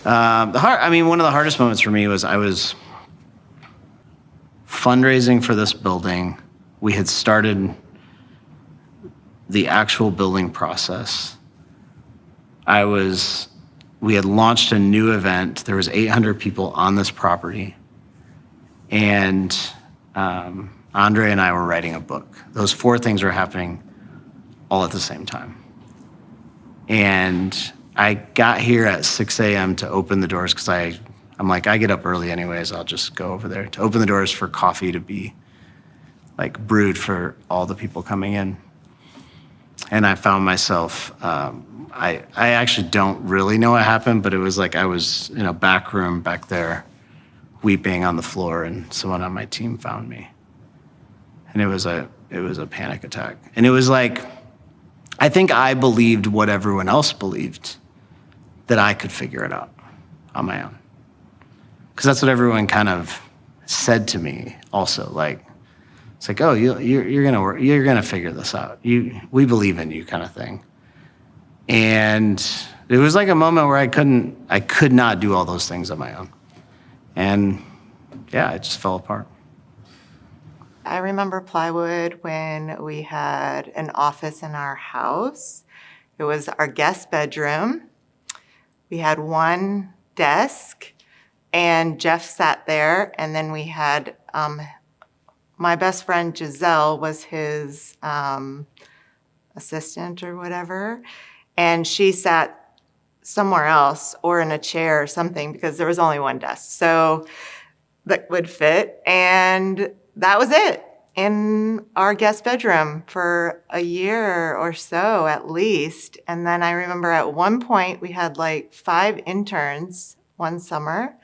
One of the hardest moments for me was I was fundraising for this building. We had started the actual building process. We had launched a new event. There was 800 people on this property. And Andre and I were writing a book. Those 4 things were happening all at the same time. And I got here at 6 a.m. to open the doors because I'm like, I get up early anyways. I'll just go over there to open the doors for coffee to be like brewed for all the people coming in. And I found myself, I actually don't really know what happened, but it was like I was in a back room back there weeping on the floor, and someone on my team found me. And it was a panic attack. And it was like, I think I believed what everyone else believed, that I could figure it out on my own. Because that's what everyone kind of said to me also. Like, it's like, oh, you're gonna figure this out. We believe in you, kind of thing. And it was like a moment where I could not do all those things on my own. And yeah, it just fell apart. I remember Plywood when we had an office in our house. It was our guest bedroom. We had one desk, and Jeff sat there, and then we had my best friend Giselle was his assistant or whatever, and she sat somewhere else or in a chair or something because there was only one desk, so that would fit, and that was it in our guest bedroom for a year or so at least. And then I remember at one point we had like 5 interns one summer,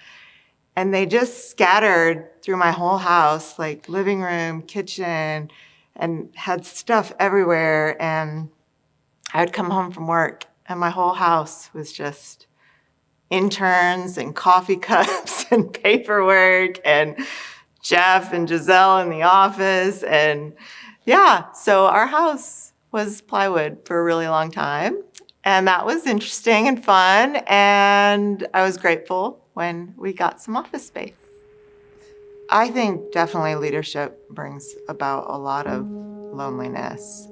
and they just scattered through my whole house, like living room, kitchen, and had stuff everywhere. And I would come home from work and my whole house was just interns and coffee cups and paperwork and Jeff and Giselle in the office. And yeah, so our house was Plywood for a really long time. And that was interesting and fun. And I was grateful when we got some office space. I think definitely leadership brings about a lot of loneliness.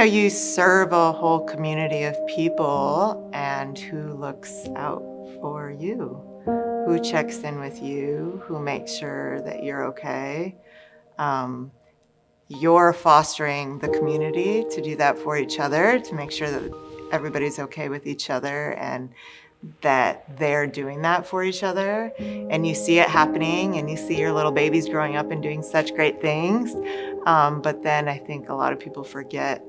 You serve a whole community of people, and who looks out for you? Who checks in with you? Who makes sure that you're okay? You're fostering the community to do that for each other, to make sure that everybody's okay with each other and that they're doing that for each other. And you see it happening, and you see your little babies growing up and doing such great things. But then I think a lot of people forget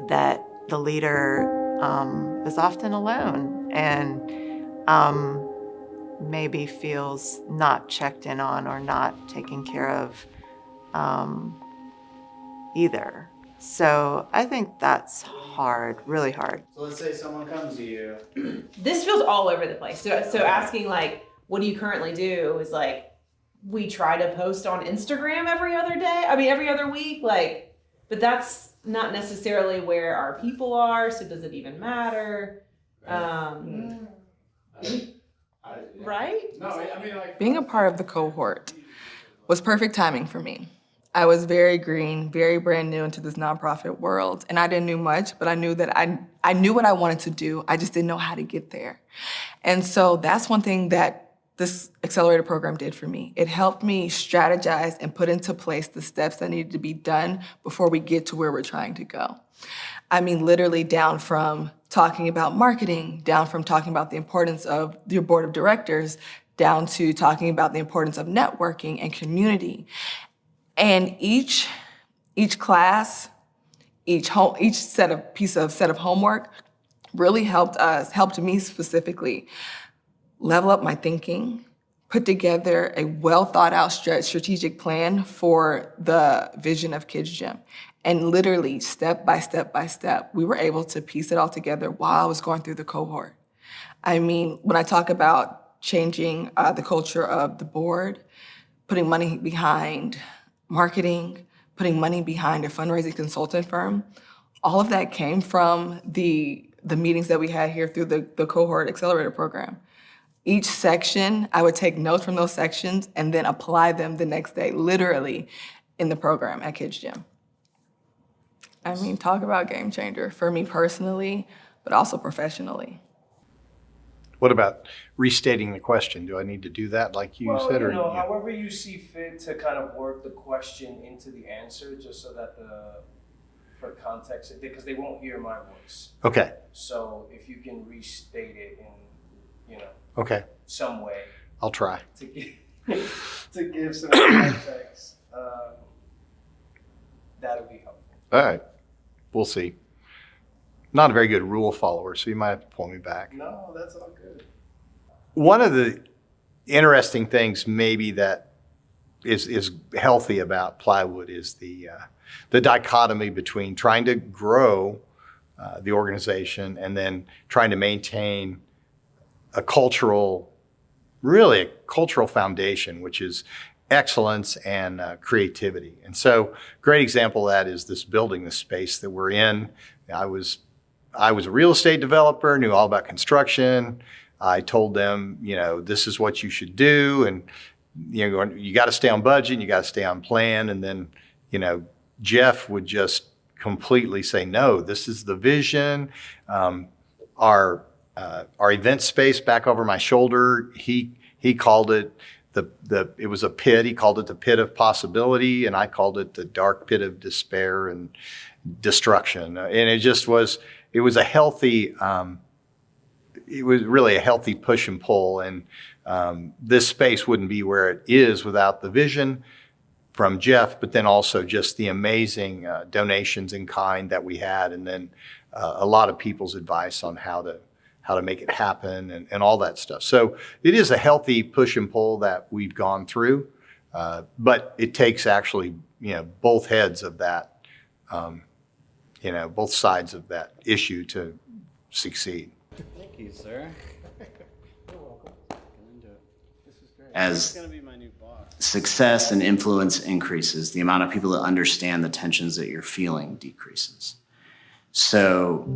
that the leader is often alone and maybe feels not checked in on or not taken care of either. So I think that's hard, really hard. So let's say someone comes to you. This feels all over the place. So asking like, what do you currently do is like, we try to post on Instagram every other day. I mean, every other week, like, but that's not necessarily where our people are. So does it even matter? Right? No, I mean, like, being a part of the cohort was perfect timing for me. I was very green, very brand new into this nonprofit world, and I didn't know much, but I knew that I knew what I wanted to do. I just didn't know how to get there. And so that's one thing that this accelerator program did for me. It helped me strategize and put into place the steps that needed to be done before we get to where we're trying to go. I mean, literally down from talking about marketing, down from talking about the importance of your board of directors, down to talking about the importance of networking and community. And each class, each set of homework really helped me specifically level up my thinking, put together a well thought out strategic plan for the vision of Kids Gym. And literally step by step, we were able to piece it all together while I was going through the cohort. I mean, when I talk about changing the culture of the board, putting money behind marketing, putting money behind a fundraising consultant firm, all of that came from the the meetings that we had here through the cohort accelerator program. Each section, I would take notes from those sections and then apply them the next day, literally in the program at Kids Gym. I mean, talk about game changer for me personally, but also professionally. What about restating the question? Do I need to do that like you said? You Or know, however you see fit to kind of work the question into the answer, just so that for context, because they won't hear my voice. Okay, So if you can restate it in, okay, some way I'll try. to give some context, that'll be helpful. All right, we'll see. Not a very good rule follower, so you might have to pull me back. No, that's all good. One of the interesting things maybe that is healthy about Plywood is the dichotomy between trying to grow the organization and then trying to maintain a cultural foundation, which is excellence and creativity. And so, great example of that is this building, this space that we're in. I was a real estate developer, knew all about construction. I told them, this is what you should do, and you got to stay on budget, and you got to stay on plan. And then, Jeff would just completely say, no, this is the vision. Our event space back over my shoulder, he called it it was a pit. He called it the pit of possibility, and I called it the dark pit of despair and destruction. And it was a healthy. It was really a healthy push and pull, and this space wouldn't be where it is without the vision from Jeff, but then also just the amazing donations in kind that we had, and then a lot of people's advice on how to make it happen and all that stuff. So it is a healthy push and pull that we've gone through, but it takes actually both heads of that, both sides of that issue to succeed. Thank you, sir. You're welcome. This is great. As Gonna be my new boss. success and influence increases, the amount of people that understand the tensions that you're feeling decreases. So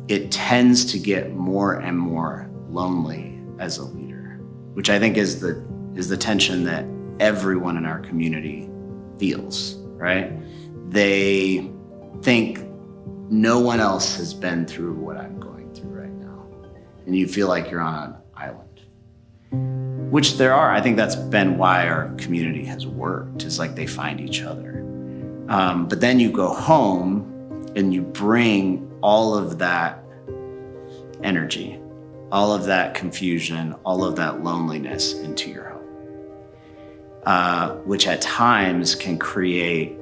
it tends to get more and more lonely as a leader, which I think is the tension that everyone in our community feels, right? They think no one else has been through what I'm going through right now. And you feel like you're on an island, which there are. I think that's been why our community has worked, is like they find each other. But then you go home and you bring all of that energy, all of that confusion, all of that loneliness into your home, which at times can create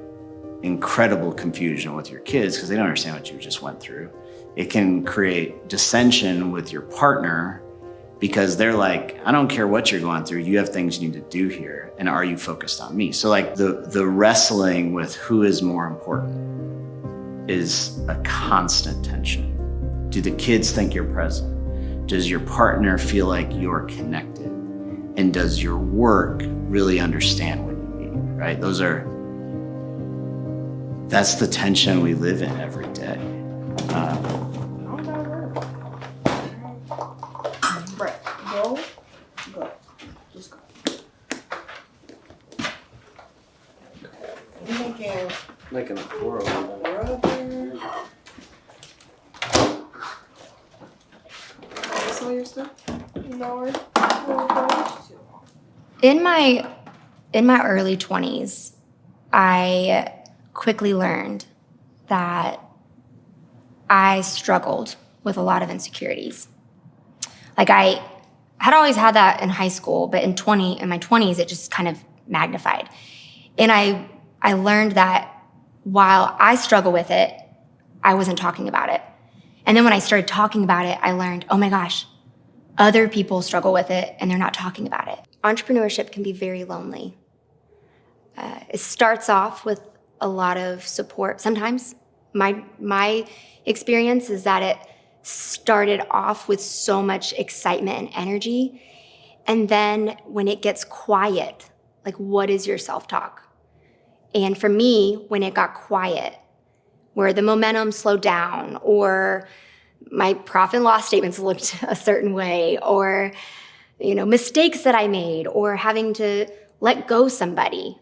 incredible confusion with your kids because they don't understand what you just went through. It can create dissension with your partner because they're like, I don't care what you're going through, you have things you need to do here, and are you focused on me? So like the wrestling with who is more important is a constant tension. Do the kids think you're present? Does your partner feel like you're connected? And does your work really understand what you need, right? That's the tension we live in every day. Brett, go. Just go. Making a twirl. That's all your stuff? No, In my early 20s, I quickly learned that I struggled with a lot of insecurities. Like I had always had that in high school, but in my 20s, it just kind of magnified. And I learned that while I struggle with it, I wasn't talking about it. And then when I started talking about it, I learned, oh my gosh, other people struggle with it and they're not talking about it. Entrepreneurship can be very lonely. It starts off with a lot of support. Sometimes my experience is that it started off with so much excitement and energy. And then when it gets quiet, like what is your self-talk? And for me, when it got quiet, where the momentum slowed down or my profit and loss statements looked a certain way, or, mistakes that I made, or having to let go somebody.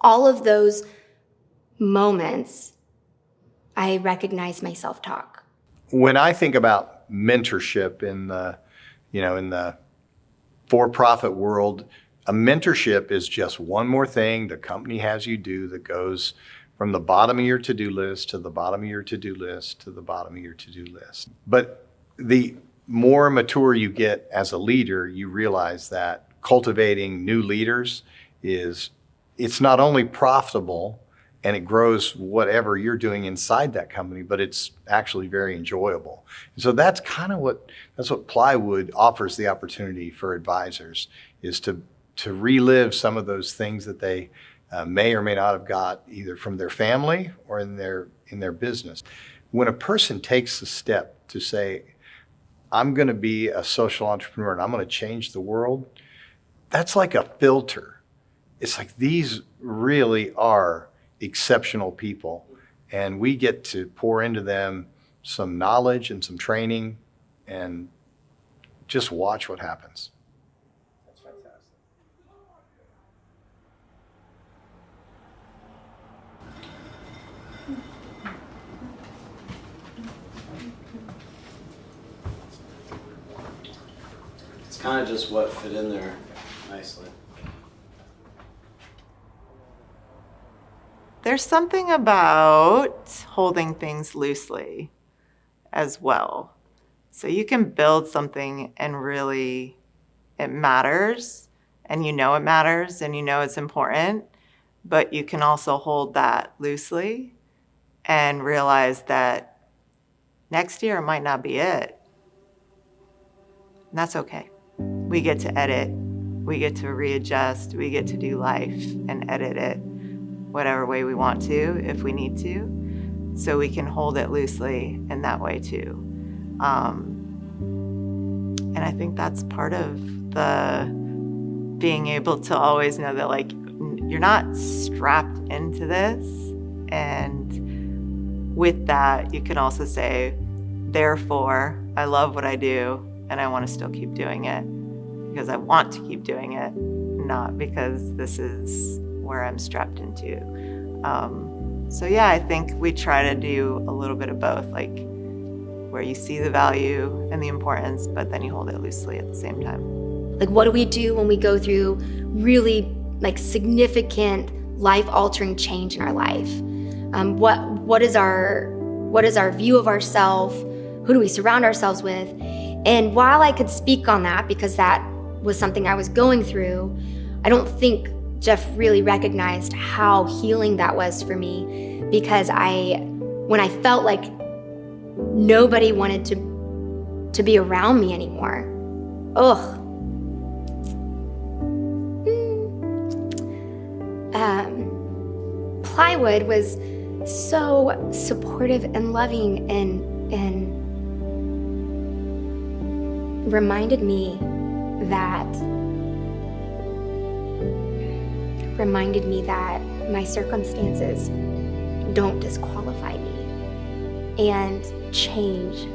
All of those moments, I recognize my self-talk. When I think about mentorship in the for-profit world, a mentorship is just one more thing the company has you do that goes from the bottom of your to-do list to the bottom of your to-do list to the bottom of your to-do list. But the more mature you get as a leader, you realize that cultivating new leaders it's not only profitable and it grows whatever you're doing inside that company, but it's actually very enjoyable. And so that's what Plywood offers the opportunity for advisors, is to relive some of those things that they may or may not have got either from their family or in their business. When a person takes the step to say, I'm going to be a social entrepreneur and I'm going to change the world, that's like a filter. It's like, these really are exceptional people, and we get to pour into them some knowledge and some training and just watch what happens. That's fantastic. It's kind of just what fit in there nicely. There's something about holding things loosely as well. So you can build something and really it matters, and it matters, and it's important, but you can also hold that loosely and realize that next year it might not be it. And that's okay. We get to edit, we get to readjust, we get to do life and edit it whatever way we want to, if we need to, so we can hold it loosely in that way too. And I think that's part of the being able to always know that, like, you're not strapped into this. And with that, you can also say, therefore, I love what I do and I want to still keep doing it because I want to keep doing it, not because this is where I'm strapped into. So yeah, I think we try to do a little bit of both, like where you see the value and the importance, but then you hold it loosely at the same time. Like, what do we do when we go through really significant life-altering change in our life? What is our view of ourselves? Who do we surround ourselves with? And while I could speak on that because that was something I was going through, I don't think Jeff really recognized how healing that was for me, because when I felt like nobody wanted to be around me anymore. Plywood was so supportive and loving and reminded me that my circumstances don't disqualify me, and change.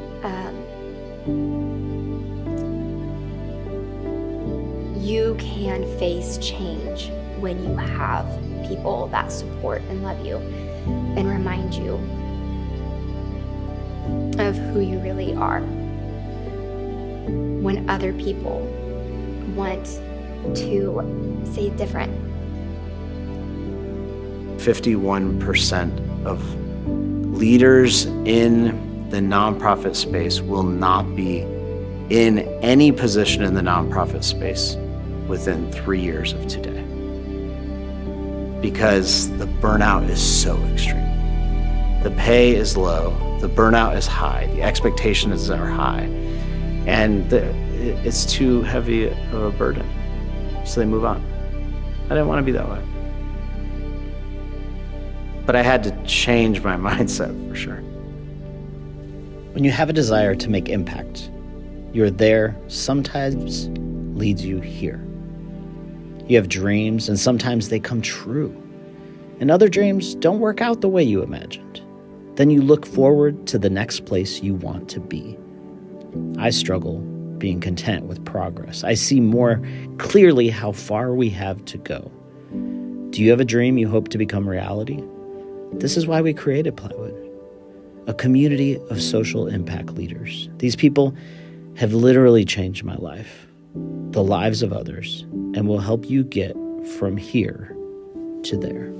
You can face change when you have people that support and love you and remind you of who you really are. When other people want to say different. 51% of leaders in the nonprofit space will not be in any position in the nonprofit space within 3 years of today, because the burnout is so extreme. The pay is low, the burnout is high, the expectations are high, and it's too heavy of a burden, so they move on. I didn't want to be that way. But I had to change my mindset for sure. When you have a desire to make impact, your there sometimes leads you here. You have dreams, and sometimes they come true. And other dreams don't work out the way you imagined. then you look forward to the next place you want to be. I struggle being content with progress. I see more clearly how far we have to go. Do you have a dream you hope to become reality? This is why we created Plywood, a community of social impact leaders. These people have literally changed my life, the lives of others, and will help you get from here to there.